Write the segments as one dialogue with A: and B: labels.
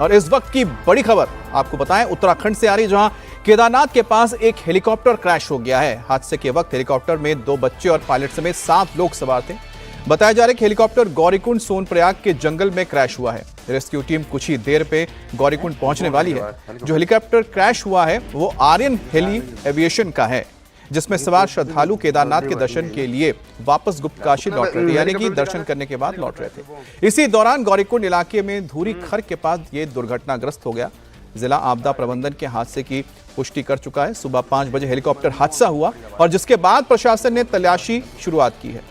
A: और इस वक्त की बड़ी खबर आपको बताएं, उत्तराखंड से आ रही, जहां केदारनाथ के पास एक हेलीकॉप्टर क्रैश हो गया है। हादसे के वक्त हेलीकॉप्टर में 2 बच्चे और पायलट समेत 7 लोग सवार थे। बताया जा रहा है कि हेलीकॉप्टर गौरीकुंड सोनप्रयाग के जंगल में क्रैश हुआ है। रेस्क्यू टीम कुछ ही देर पे गौरीकुंड पहुंचने वाली है। जो हेलीकॉप्टर क्रैश हुआ है वो आर्यन हेली एविएशन का है, जिसमें सवार श्रद्धालु केदारनाथ के दर्शन के लिए वापस गुप्तकाशी लौट रहे थे, यानी कि दर्शन करने के बाद लौट रहे थे। इसी दौरान गौरीकुंड इलाके में धूरी खर के पास ये दुर्घटनाग्रस्त हो गया। जिला आपदा प्रबंधन के हादसे की पुष्टि कर चुका है। सुबह 5 बजे हेलीकॉप्टर हादसा हुआ और जिसके बाद प्रशासन ने तलाशी शुरुआत की है।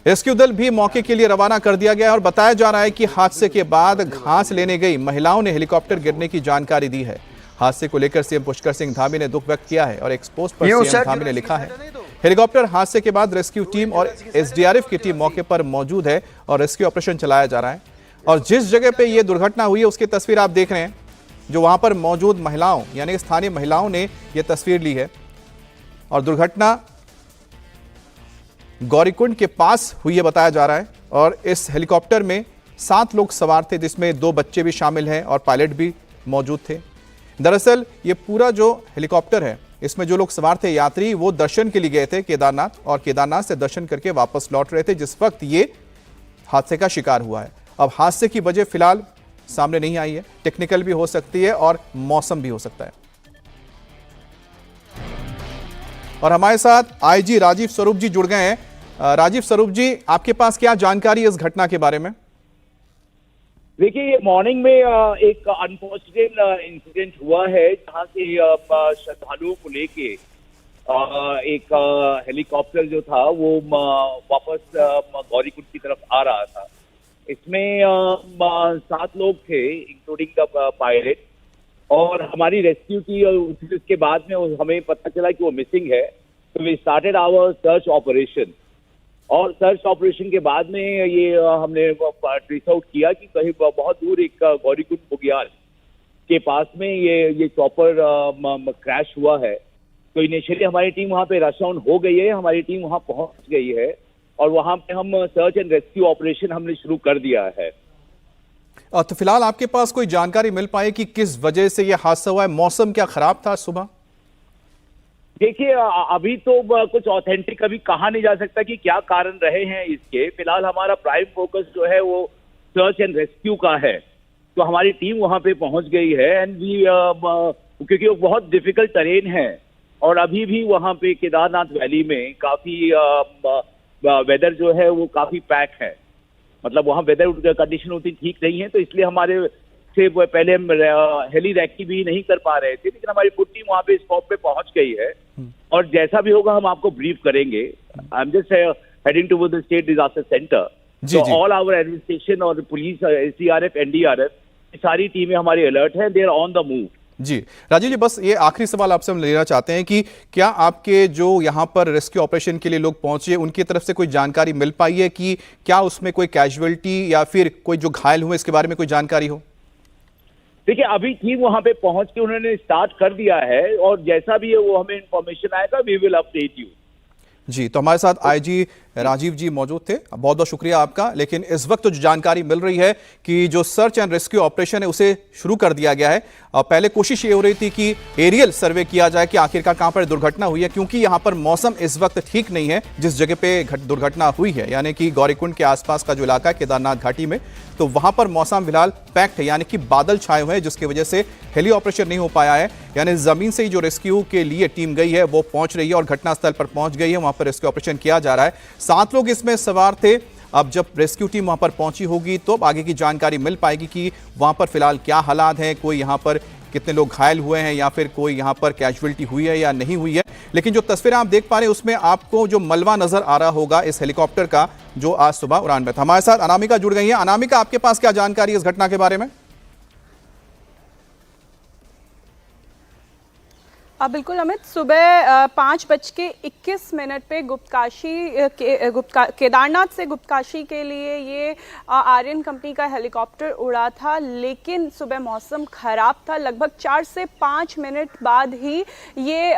A: रेस्क्यू दल भी मौके के लिए रवाना कर दिया गया है और बताया जा रहा है कि हादसे के बाद घास लेने गई महिलाओं ने हेलीकॉप्टर गिरने की जानकारी दी है। हादसे को लेकर सीएम पुष्कर सिंह धामी ने दुख व्यक्त किया है और एक पोस्ट पर सीएम धामी ने लिखा है, हेलीकॉप्टर हादसे के बाद रेस्क्यू टीम और एसडीआरएफ की टीम मौके पर मौजूद है और रेस्क्यू ऑपरेशन चलाया जा रहा है। और जिस जगह पे ये दुर्घटना हुई है उसकी तस्वीर आप देख रहे हैं। जो वहां पर मौजूद महिलाओं यानी स्थानीय महिलाओं ने यह तस्वीर ली है और दुर्घटना गौरीकुंड के पास हुई है बताया जा रहा है। और इस हेलीकॉप्टर में 7 लोग सवार थे, जिसमें 2 बच्चे भी शामिल हैं और पायलट भी मौजूद थे। दरअसल ये पूरा जो हेलीकॉप्टर है, इसमें जो लोग सवार थे यात्री, वो दर्शन के लिए गए थे केदारनाथ और केदारनाथ से दर्शन करके वापस लौट रहे थे जिस वक्त ये हादसे का शिकार हुआ है। अब हादसे की वजह फिलहाल सामने नहीं आई है। टेक्निकल भी हो सकती है और मौसम भी हो सकता है। और हमारे साथ आईजी राजीव स्वरूप जी जुड़ गए हैं। राजीव स्वरूप जी, आपके पास क्या जानकारी है इस घटना के बारे में?
B: देखिए, ये मॉर्निंग में एक अनफॉर्चुनेट इंसिडेंट हुआ है जहां से श्रद्धालुओं को लेके एक हेलीकॉप्टर जो था वो वापस गौरीकुंड की तरफ आ रहा था। इसमें 7 लोग थे इंक्लूडिंग द पायलट और हमारी रेस्क्यू की। उसके बाद में हमें पता चला कि वो मिसिंग है, तो we started our search operation. और सर्च ऑपरेशन के बाद में ये हमने ट्रेस आउट किया कि कहीं बहुत दूर एक गौरीकुंड बुग्याल के पास में ये चॉपर क्रैश हुआ है। तो इनिशियली हमारी टीम वहां पे रश ऑन हो गई है, हमारी टीम वहां पहुंच गई है और वहां पे हम सर्च एंड रेस्क्यू ऑपरेशन हमने शुरू कर दिया है।
A: तो फिलहाल आपके पास कोई जानकारी मिल पाई कि किस वजह से यह हादसा हुआ है? मौसम क्या खराब था सुबह?
B: देखिए, अभी तो कुछ ऑथेंटिक अभी कहा नहीं जा सकता कि क्या कारण रहे हैं इसके। फिलहाल हमारा प्राइम फोकस जो है वो सर्च एंड रेस्क्यू का है। तो हमारी टीम वहां पे पहुंच गई है एंड वी क्योंकि वो बहुत डिफिकल्ट टेरेन है और अभी भी वहां पे केदारनाथ वैली में काफी वेदर जो है वो काफी पैक है। मतलब वहां वेदर कंडीशन उतनी ठीक नहीं है, तो इसलिए हमारे से पहले हम हेली रैकी भी नहीं कर पा रहे थे, लेकिन हमारी पूरी टीम वहां पे स्पॉट पे पहुंच गई है और जैसा भी होगा हम आपको ब्रीफ करेंगे। I am just heading to the state disaster centre. तो ऑल आवर एडमिनिस्ट्रेशन और पुलिस, एसडीआरएफ, एनडीआरएफ, सारी टीमें हमारी अलर्ट है, they are on the move.
A: जी राजीव जी, बस ये आखिरी सवाल आपसे हम लेना चाहते हैं कि क्या आपके जो यहाँ पर रेस्क्यू ऑपरेशन के लिए लोग पहुंचे, उनकी तरफ से कोई जानकारी मिल पाई है कि क्या उसमें कोई कैजुअलिटी या फिर कोई जो घायल हुए इसके बारे में कोई जानकारी हो?
B: देखिए, अभी टीम वहां पे पहुंच के उन्होंने स्टार्ट कर दिया है और जैसा भी है वो हमें इंफॉर्मेशन आएगा, वी विल अपडेट यू।
A: जी, तो हमारे साथ आईजी राजीव जी मौजूद थे, बहुत बहुत शुक्रिया आपका। लेकिन इस वक्त जो जानकारी मिल रही है कि जो सर्च एंड रेस्क्यू ऑपरेशन है उसे शुरू कर दिया गया है। पहले कोशिश ये हो रही थी कि एरियल सर्वे किया जाए कि आखिरकार कहां पर दुर्घटना हुई है, क्योंकि यहां पर मौसम इस वक्त ठीक नहीं है जिस जगह पे दुर्घटना हुई है, यानी कि गौरीकुंड के आसपास का जो इलाका है केदारनाथ घाटी में, तो वहां पर मौसम फिलहाल पैक्ड है, यानी कि बादल छाए हुए हैं, जिसकी वजह से हेली ऑपरेशन नहीं हो पाया है। यानी जमीन से ही जो रेस्क्यू के लिए टीम गई है वो पहुंच रही है और घटनास्थल पर पहुंच गई है, वहां पर रेस्क्यू ऑपरेशन किया जा रहा है। 7 लोग इसमें सवार थे। अब जब रेस्क्यू टीम वहां पर पहुंची होगी तो आगे की जानकारी मिल पाएगी कि वहां पर फिलहाल क्या हालात हैं, कोई यहां पर कितने लोग घायल हुए हैं या फिर कोई यहां पर कैजुअलिटी हुई है या नहीं हुई है। लेकिन जो तस्वीरें आप देख पा रहे हैं उसमें आपको जो मलबा नजर आ रहा होगा इस हेलीकॉप्टर का जो आज सुबह उड़ान में था। हमारे साथ अनामिका जुड़ गई है। अनामिका, आपके पास क्या जानकारी है इस घटना के बारे में?
C: बिल्कुल अमित, सुबह 5:21 पे केदारनाथ से गुप्तकाशी के लिए ये आर्यन कंपनी का हेलीकॉप्टर उड़ा था, लेकिन सुबह मौसम खराब था। लगभग 4 से 5 मिनट बाद ही ये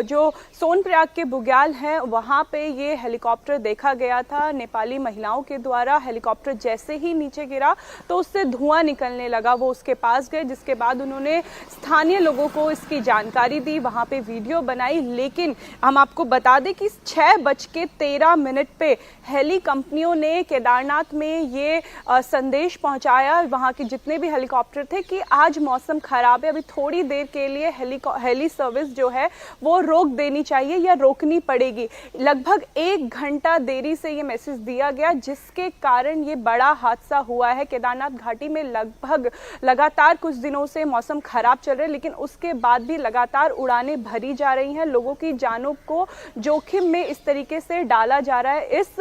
C: जो सोनप्रयाग के बुग्याल हैं वहाँ पे ये हेलीकॉप्टर देखा गया था। नेपाली महिलाओं के द्वारा हेलीकॉप्टर जैसे ही नीचे गिरा तो उससे धुआं निकलने लगा। वो उसके पास गए, जिसके बाद उन्होंने स्थानीय लोगों को इसकी जानकारी दी, वहां पे वीडियो बनाई। लेकिन हम आपको बता दें कि 6:13 पे हेली कंपनियों ने केदारनाथ में ये संदेश पहुंचाया वहां के जितने भी हेलीकॉप्टर थे कि आज मौसम खराब है, अभी थोड़ी देर के लिए हेली सर्विस जो है वो रोक देनी चाहिए या रोकनी पड़ेगी। लगभग 1 घंटा देरी से ये मैसेज दिया गया, जिसके कारण ये बड़ा हादसा हुआ है। केदारनाथ घाटी में लगभग लगातार कुछ दिनों से मौसम खराब चल रहा है, लेकिन उसके बाद भी लगातार उड़ानें भरी जा रही हैं। लोगों की जानों को जोखिम में इस तरीके से डाला जा रहा है। इस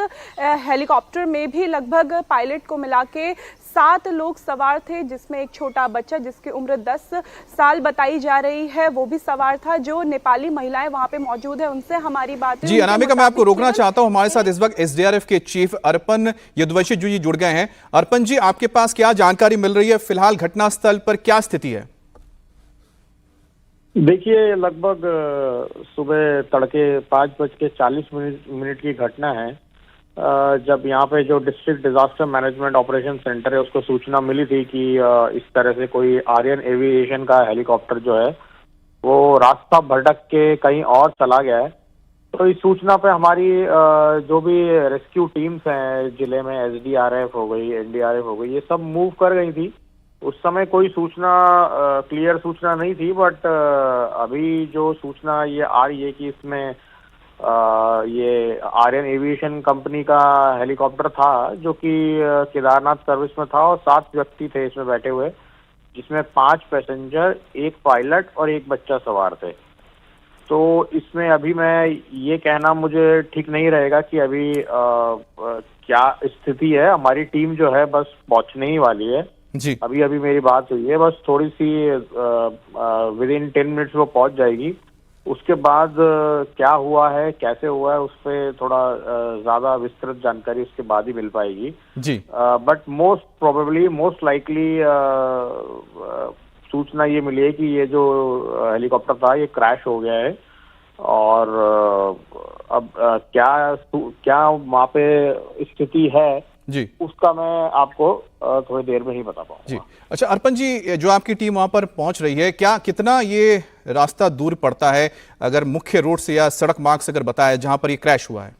C: हेलीकॉप्टर में भी लगभग पायलट को मिला के 7 लोग सवार थे, जिसमें एक छोटा बच्चा जिसकी उम्र 10 साल बताई जा रही है वो भी सवार था। जो नेपाली महिलाएं वहां पे मौजूद है उनसे हमारी बात
A: जी अनामिका, मैं आपको रोकना चाहता हूं। हमारे साथ इस वक्त एसडीआरएफ के चीफ अर्पण यदुवंशी जी जुड़ गए हैं। अर्पण जी, आपके पास क्या जानकारी मिल रही है? फिलहाल घटनास्थल पर क्या स्थिति है?
D: देखिए, लगभग सुबह तड़के 5:40 की घटना है। जब यहाँ पे जो district disaster management operation centre है उसको सूचना मिली थी कि इस तरह से कोई आर्यन एविएशन का हेलीकॉप्टर जो है वो रास्ता भटक के कहीं और चला गया है। तो इस सूचना पे हमारी जो भी रेस्क्यू टीम्स हैं जिले में, एसडीआरएफ हो गई, एनडीआरएफ हो गई, ये सब मूव कर गई थी। उस समय कोई सूचना क्लियर सूचना नहीं थी, बट अभी जो सूचना ये आ रही है कि इसमें ये आर्यन एविएशन कंपनी का हेलीकॉप्टर था जो कि केदारनाथ सर्विस में था और 7 व्यक्ति थे इसमें बैठे हुए, जिसमें 5 पैसेंजर, 1 पायलट और 1 बच्चा सवार थे। तो इसमें अभी मैं ये कहना मुझे ठीक नहीं रहेगा कि अभी क्या स्थिति है। हमारी टीम जो है बस पहुंचने ही वाली है
A: जी।
D: अभी अभी मेरी बात हुई है, बस थोड़ी सी विदिन 10 मिनट्स वो पहुंच जाएगी। उसके बाद क्या हुआ है, कैसे हुआ है, उस पर थोड़ा ज्यादा विस्तृत जानकारी उसके बाद ही मिल पाएगी
A: जी।
D: बट मोस्ट लाइकली सूचना ये मिली है कि ये जो हेलीकॉप्टर था ये क्रैश हो गया है। और अब क्या वहाँ पे स्थिति है
A: जी,
D: उसका मैं आपको थोड़ी देर में ही बता पाऊंगा
A: जी। अच्छा अर्पण जी, जो आपकी टीम वहां पर पहुंच रही है, कितना ये रास्ता दूर पड़ता है अगर मुख्य रोड से या सड़क मार्ग से अगर बताया जहां पर ये क्रैश हुआ है?